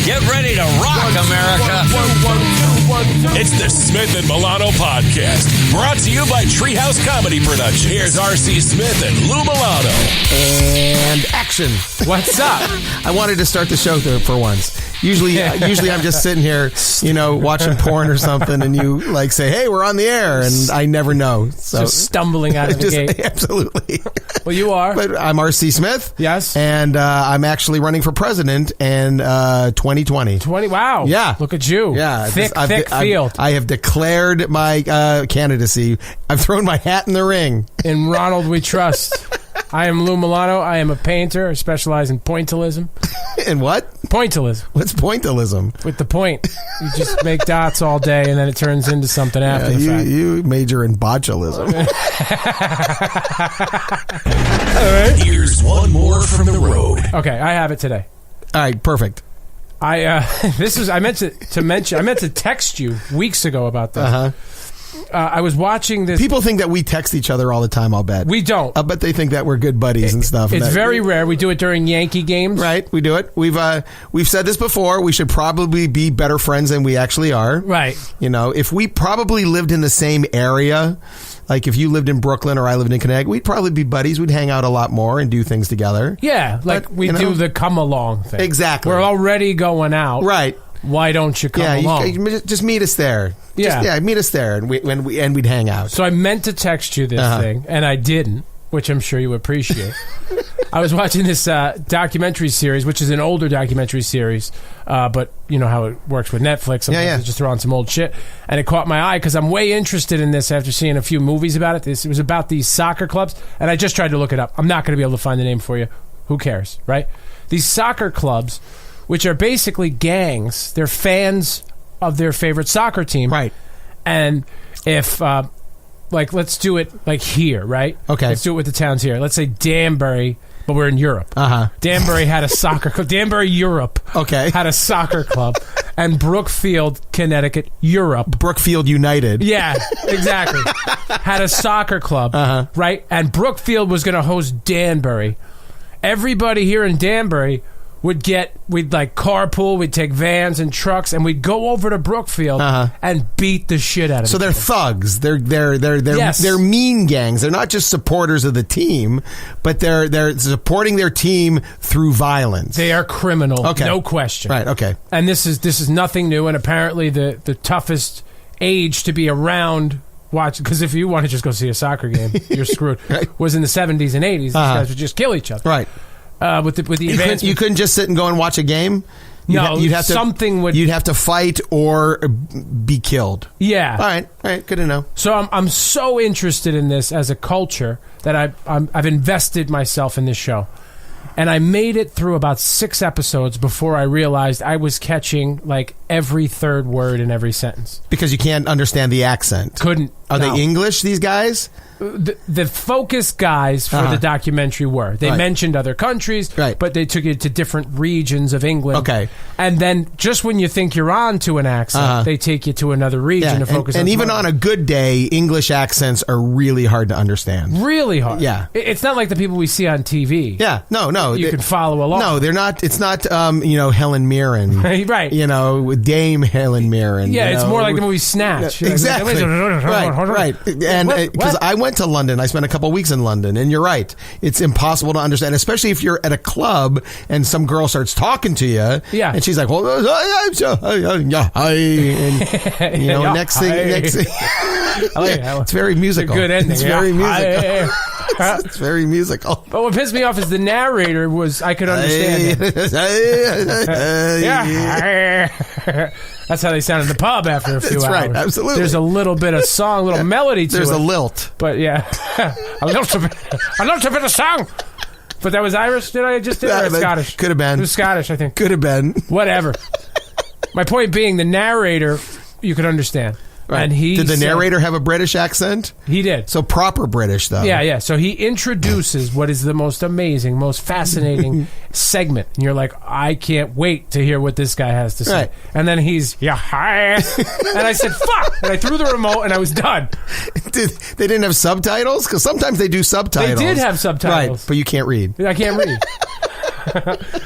Get ready to rock, America. It's the Smith and Milano podcast, brought to you by Treehouse Comedy Production. Here's R.C. Smith and Lou Milano. And action. What's up? I wanted to start the show for once. Usually I'm just sitting here, watching porn or something, and you say, "Hey, we're on the air," and I never know. So just stumbling out of the gate. Absolutely. Well, you are. But I'm R.C. Smith. Yes. And I'm actually running for president in 2020. Wow. Yeah. Look at you. Yeah. Thick field. I have declared my candidacy. I've thrown my hat in the ring. In Ronald we trust. I am Lou Milano. I am a painter. I specialize in pointillism. In what? Pointillism. What's pointillism? With the point. You just make dots all day and then it turns into something after the fact. You major in botulism. All right. Here's one more from the road. Okay, I have it today. All right, perfect. I meant to text you weeks ago about this. Uh-huh. I was watching this. People think that we text each other all the time, I'll bet. We don't. I bet they think that we're good buddies and stuff. It's very rare. We do it during Yankee games. Right, we do it. We've said this before. We should probably be better friends than we actually are. Right. If we probably lived in the same area, like if you lived in Brooklyn or I lived in Connecticut, we'd probably be buddies. We'd hang out a lot more and do things together. Yeah, we do the come along thing. Exactly. We're already going out. Right. Why don't you come along? Just meet us there. Meet us there, and we'd hang out. So I meant to text you this thing, and I didn't, which I'm sure you appreciate. I was watching this documentary series, which is an older documentary series, but you know how it works with Netflix. Sometimes they just throw on some old shit, and it caught my eye because I'm way interested in this after seeing a few movies about it. It was about these soccer clubs, and I just tried to look it up. I'm not going to be able to find the name for you. Who cares, right? These soccer clubs, which are basically gangs. They're fans of their favorite soccer team. Right. And if, let's do it here, right? Okay. Let's do it with the towns here. Let's say Danbury, but we're in Europe. Uh-huh. Danbury had a soccer club. Danbury, Europe. Okay. Had a soccer club. And Brookfield, Connecticut, Europe. Brookfield United. Yeah, exactly. Had a soccer club, right? And Brookfield was going to host Danbury. Everybody here in Danbury we'd carpool, we'd take vans and trucks, and we'd go over to Brookfield and beat the shit out of them. So they're thugs. They're mean gangs. They're not just supporters of the team, but they're supporting their team through violence. They are criminal, no question. Right, okay. And this is nothing new, and apparently the toughest age to be around because if you want to just go see a soccer game, you're screwed. Right. Was in the 70s and 80s. These guys would just kill each other. Right. With the advancement. You couldn't just sit and go and watch a game? You'd have to fight or be killed. Yeah. All right, good to know. So I'm so interested in this as a culture that I've invested myself in this show. And I made it through about 6 episodes before I realized I was catching every third word in every sentence. Because you can't understand the accent. Couldn't. Are they English, these guys? The focus guys for the documentary were. They mentioned other countries, but they took you to different regions of England. Okay. And then just when you think you're on to an accent, they take you to another region to focus on. And even on a good day, English accents are really hard to understand. Really hard. Yeah. It's not like the people we see on TV. Yeah. No. You can follow along. No, they're not. It's not, Helen Mirren. Right. Dame Helen Mirren. Yeah, it's more like the movie Snatch. Exactly. Right. And because I went to London. I spent a couple of weeks in London, and you're right. It's impossible to understand, especially if you're at a club and some girl starts talking to you. Yeah. And she's like, well, next thing. It's very musical. It's a good ending. It's very musical. It's very musical. But what pissed me off is the narrator I could understand him. That's how they sound in the pub after a few hours. That's right, absolutely. There's a little bit of song, a little melody to it. There's a lilt. But yeah, a little bit of song. But that was Irish, did I just do it? Or Scottish? Could have been. It was Scottish, I think. Could have been. Whatever. My point being, the narrator, you could understand. Right. And did the narrator have a British accent? He did. So proper British, though. Yeah. So he introduces what is the most amazing, most fascinating segment. And you're like, I can't wait to hear what this guy has to say. Right. And then he's, hi. And I said, fuck. And I threw the remote and I was done. They didn't have subtitles? Because sometimes they do subtitles. They did have subtitles. Right, but you can't read. I can't read.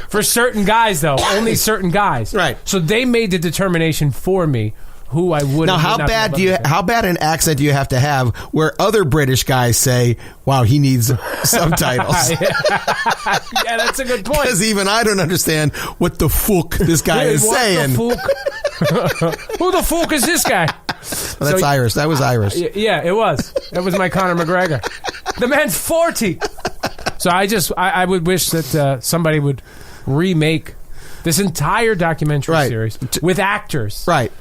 For certain guys, though, only certain guys. Right. So they made the determination for me who I would. Now, how bad an accent do you have to have where other British guys say, "Wow, he needs subtitles"? Yeah, that's a good point. Because even I don't understand what the fuck this guy is saying. Who the fuck is this guy? Well, that's Irish. That was Irish. Yeah, it was. That was my Conor McGregor. The man's 40. So I would wish that somebody would remake this entire documentary series with actors. Right.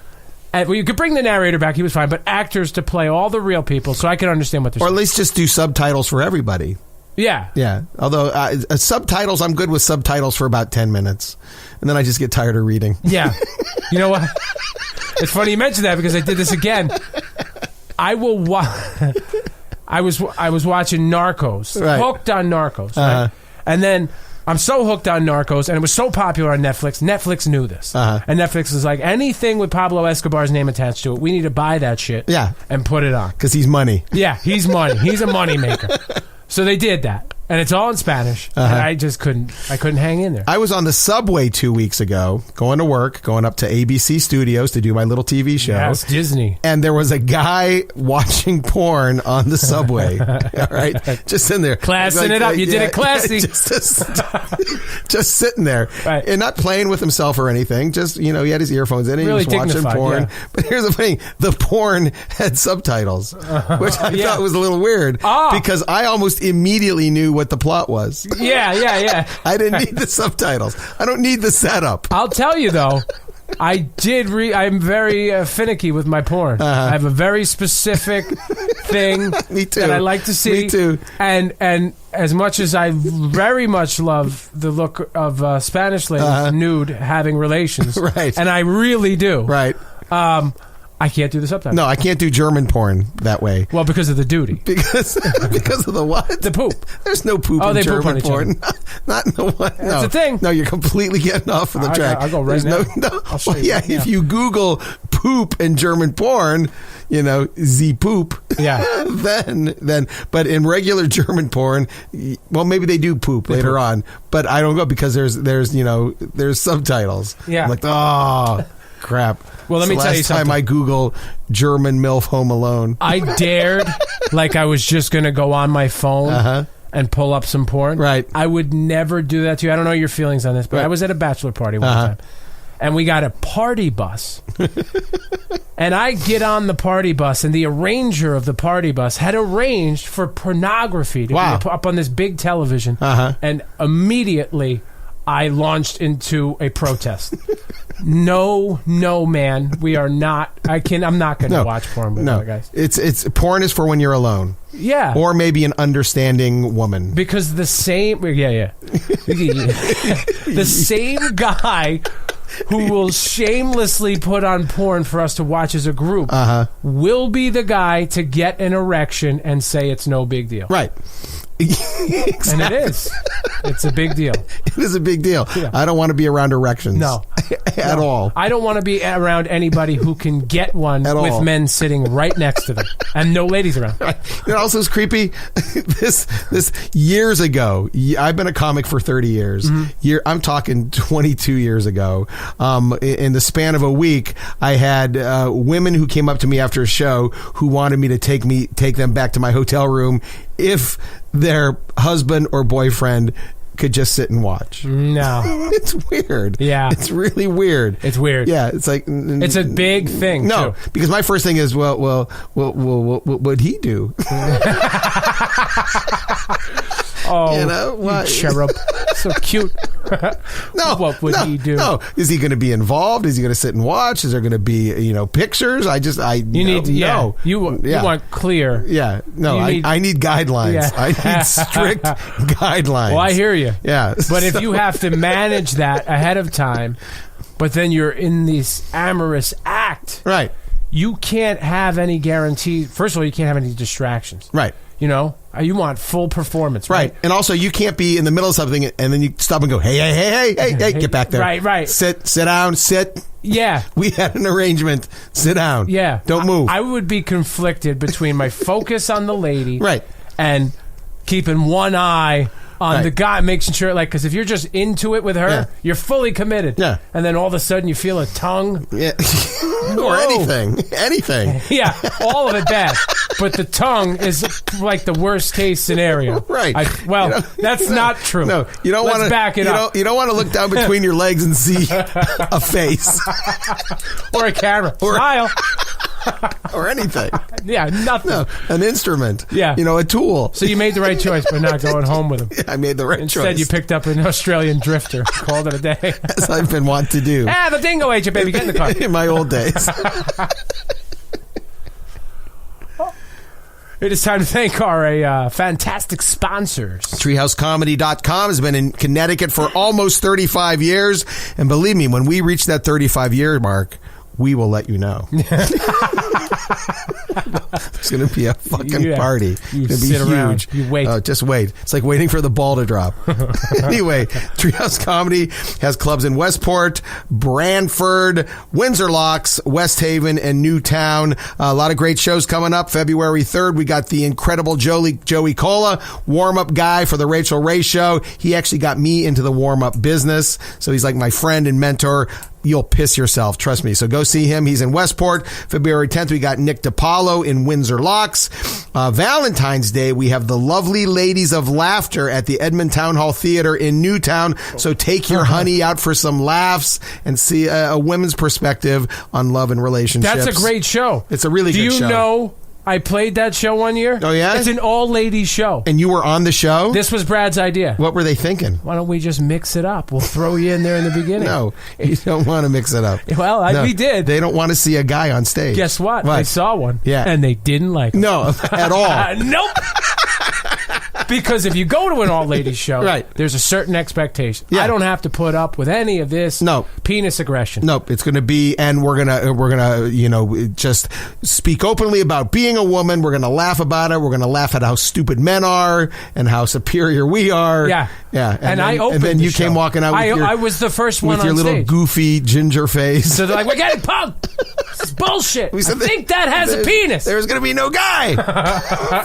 And, well, you could bring the narrator back. He was fine. But actors to play all the real people so I can understand what they're saying. Or at least just do subtitles for everybody. Yeah. Yeah. Although subtitles, I'm good with subtitles for about 10 minutes. And then I just get tired of reading. Yeah. You know what? It's funny you mentioned that because I did this again. I was watching Narcos. Hooked on Narcos. Right? And then I'm so hooked on Narcos, and it was so popular on Netflix. Netflix knew this. And Netflix is like, anything with Pablo Escobar's name attached to it, we need to buy that shit and put it on. Because he's money. Yeah, he's money. He's a money maker. So they did that. And it's all in Spanish. And I just couldn't hang in there. I was on the subway 2 weeks ago, going to work, going up to ABC Studios to do my little TV show. Yes, Disney. And there was a guy watching porn on the subway. All right? Just in there. Classing it up. You did it classy. Just sitting there. Right. And not playing with himself or anything. Just, he had his earphones in and really he was watching porn. Yeah. But here's the thing. The porn had subtitles, which I thought was a little weird. Because I almost immediately knew what the plot was. Yeah. I didn't need the subtitles. I don't need the setup. I'll tell you though, I'm very finicky with my porn. I have a very specific thing Me too. that I like to see. Me too. And as much as I very much love the look of Spanish ladies nude having relations, right? And I really do, right? I can't do the subtitles. No, I can't do German porn that way. Well, because of the duty. Because of the what? The poop. There's no poop in German porn. Not in the what? That's the thing. No, you're completely getting off of the track. I'll go right now. I'll show you right now. If you Google poop in German porn, the poop. Yeah. Then, but in regular German porn, well, maybe they do poop later on, but I don't go because there's subtitles. Yeah. I'm like, oh, crap. Well, let me tell you something. Last time I Google German MILF Home Alone. I dared, like I was just going to go on my phone and pull up some porn. Right. I would never do that to you. I don't know your feelings on this, but I was at a bachelor party one time. And we got a party bus. And I get on the party bus, and the arranger of the party bus had arranged for pornography to be up on this big television. And immediately I launched into a protest. No, man, we are not. I'm not going to watch porn with you guys. It's porn is for when you're alone. Yeah, or maybe an understanding woman. Because the same guy who will shamelessly put on porn for us to watch as a group will be the guy to get an erection and say it's no big deal. Right. Exactly. And it is. It's a big deal. It is a big deal. Yeah. I don't want to be around erections. No. At all. I don't want to be around anybody who can get one with men sitting right next to them and no ladies around. Right. You know what else is creepy? This years ago, I've been a comic for 30 years. I'm talking 22 years ago. In the span of a week, I had women who came up to me after a show who wanted me to take them back to my hotel room if their husband or boyfriend could just sit and watch. No. It's weird. Yeah. It's really weird. It's weird. Yeah, it's like... It's a big thing, no, too. Because my first thing is, well, what'd he do? Oh, what? Cherub. So cute. No. What would he do? No. Is he going to be involved? Is he going to sit and watch? Is there going to be, pictures? You want clear. Yeah. No, I need guidelines. Yeah. I need strict guidelines. Well, I hear you. Yeah. But if you have to manage that ahead of time, but then you're in this amorous act. Right. You can't have any guarantee. First of all, you can't have any distractions. Right. You want full performance, right? And also, you can't be in the middle of something and then you stop and go, hey, get back there. Right. Sit down, sit. Yeah. We had an arrangement. Sit down. Yeah. Don't move. I would be conflicted between my focus on the lady right. and keeping one eye on the guy, making sure, like, because if you're just into it with her, you're fully committed. Yeah. And then all of a sudden you feel a tongue. Yeah. Or anything. Yeah, all of it bad. But the tongue is like the worst case scenario. Right. That's not true. No, you don't want to back it up. You don't want to look down between your legs and see a face. Or a camera. Smile. Or anything. Yeah, nothing. No, an instrument. Yeah. A tool. So you made the right choice by not going home with him. Yeah, I made the right choice. Instead, you picked up an Australian drifter. Called it a day. As I've been wont to do. The dingo ate you, baby. Get in the car. In my old days. It is time to thank our fantastic sponsors. TreehouseComedy.com has been in Connecticut for almost 35 years. And believe me, when we reach that 35-year mark, we will let you know. It's going to be a fucking party. It's going to be huge. Around. You wait. Just wait. It's like waiting for the ball to drop. Anyway, Treehouse Comedy has clubs in Westport, Brantford, Windsor Locks, West Haven, and Newtown. A lot of great shows coming up. February 3rd, we got the incredible Joey Cola, warm-up guy for the Rachel Ray Show. He actually got me into the warm-up business, so he's like my friend and mentor. You'll piss yourself, trust me. So go see him. He's in Westport. February 10th, we got Nick DiPaolo in Windsor Locks. Valentine's Day, we have the lovely Ladies of Laughter at the Edmond Town Hall Theater in Newtown. So take your honey out for some laughs and see a women's perspective on love and relationships. That's a great show. It's a really good show. Do you know I played that show one year? Oh, yeah? It's an all-ladies show. And you were on the show? This was Brad's idea. What were they thinking? Why don't we just mix it up? We'll throw you in there in the beginning. No, you don't want to mix it up. Well, we did. They don't want to see a guy on stage. Guess what? They saw one. Yeah. And they didn't like it. No, at all. Nope. Because if you go to an all-ladies show, right, there's a certain expectation. Yeah. I don't have to put up with any of this penis aggression. Nope. It's going to be, and we're gonna just speak openly about being a woman. We're going to laugh about it. We're going to laugh at how stupid men are and how superior we are. Yeah. Yeah. And then you came walking out with I was the first one with your little stage. Goofy ginger face. So they're like, we're getting punked. This is bullshit. I think that has a penis. There's going to be no guy.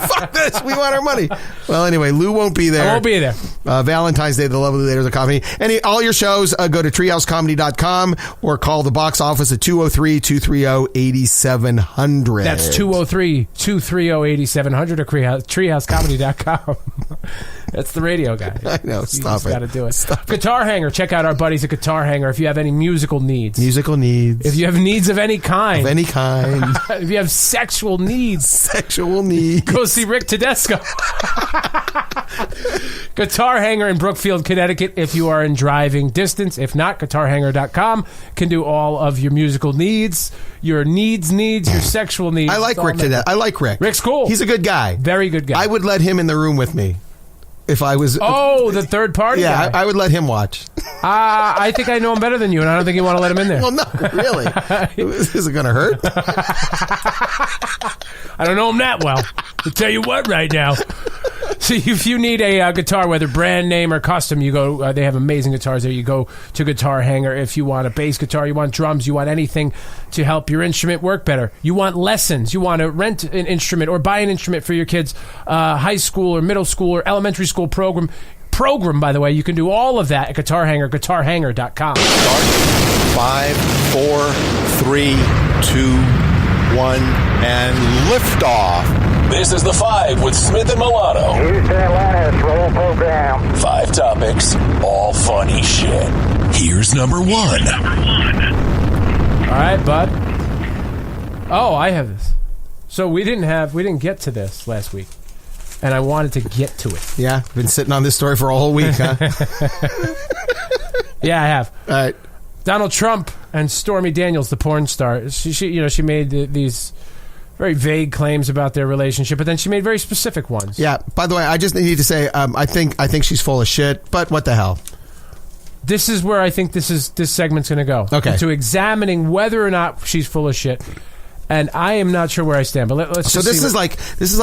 Fuck this. We want our money. Well, anyway, Lou won't be there. I won't be there. Valentine's Day, the lovely Ladies of Comedy. All your shows, go to treehousecomedy.com or call the box office at 203-230-8700. That's 203-230-8700 or treehousecomedy.com. That's the radio guy. I know. Stop it. Got to do it. Guitar Hanger. Check out our buddies at Guitar Hanger if you have any musical needs. If you have needs of any kind. If you have sexual needs. Go see Rick Tedesco. Guitar Hanger in Brookfield, Connecticut if you are in driving distance. If not, guitarhanger.com can do all of your musical needs, your sexual needs. I like Rick Tedesco. I like Rick. Rick's cool. He's a good guy. Very good guy. I would let him in the room with me. If I was... the third party guy? I would let him watch. I think I know him better than you, and I don't think you want to let him in there. Well, no, really. Is it going to hurt? I don't know him that well. I'll tell you what right now. See, if you need a guitar, whether brand name or custom, you go. They have amazing guitars there. You go to Guitar Hanger. If you want a bass guitar, you want drums, you want anything to help your instrument work better. You want lessons. You want to rent an instrument or buy an instrument for your kids' high school or middle school or elementary school program, by the way. You can do all of that at Guitar Hanger, guitarhanger.com. Start. 5, 4, 3, 2, 1, and liftoff. This is The Five with Smith and Milano. Houston, Atlantis, roll program. 5 topics, all funny shit. Here's number 1. All right, bud. Oh, I have this. So we didn't get to this last week, and I wanted to get to it. Yeah, been sitting on this story for a whole week, huh? Yeah, I have. All right. Donald Trump and Stormy Daniels, the porn star. She made these very vague claims about their relationship, but then she made very specific ones. Yeah. By the way, I just need to say, I think she's full of shit. But what the hell? This is where I think this segment's going to go. Okay. Into examining whether or not she's full of shit. And I am not sure where I stand, but let's. So this is like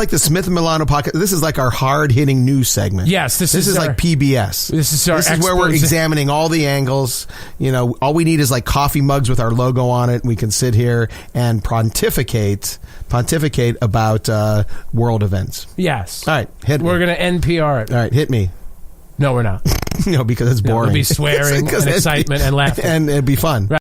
the Smith and Milano podcast. This is like our hard hitting news segment. Yes, this is like PBS. This is where we're examining all the angles. All we need is like coffee mugs with our logo on it. We can sit here and pontificate about world events. Yes. All right, We're going to NPR it. All right, hit me. No, we're not. No, because it's boring. We'll be swearing and excitement and laughing. And it'd be fun. Right.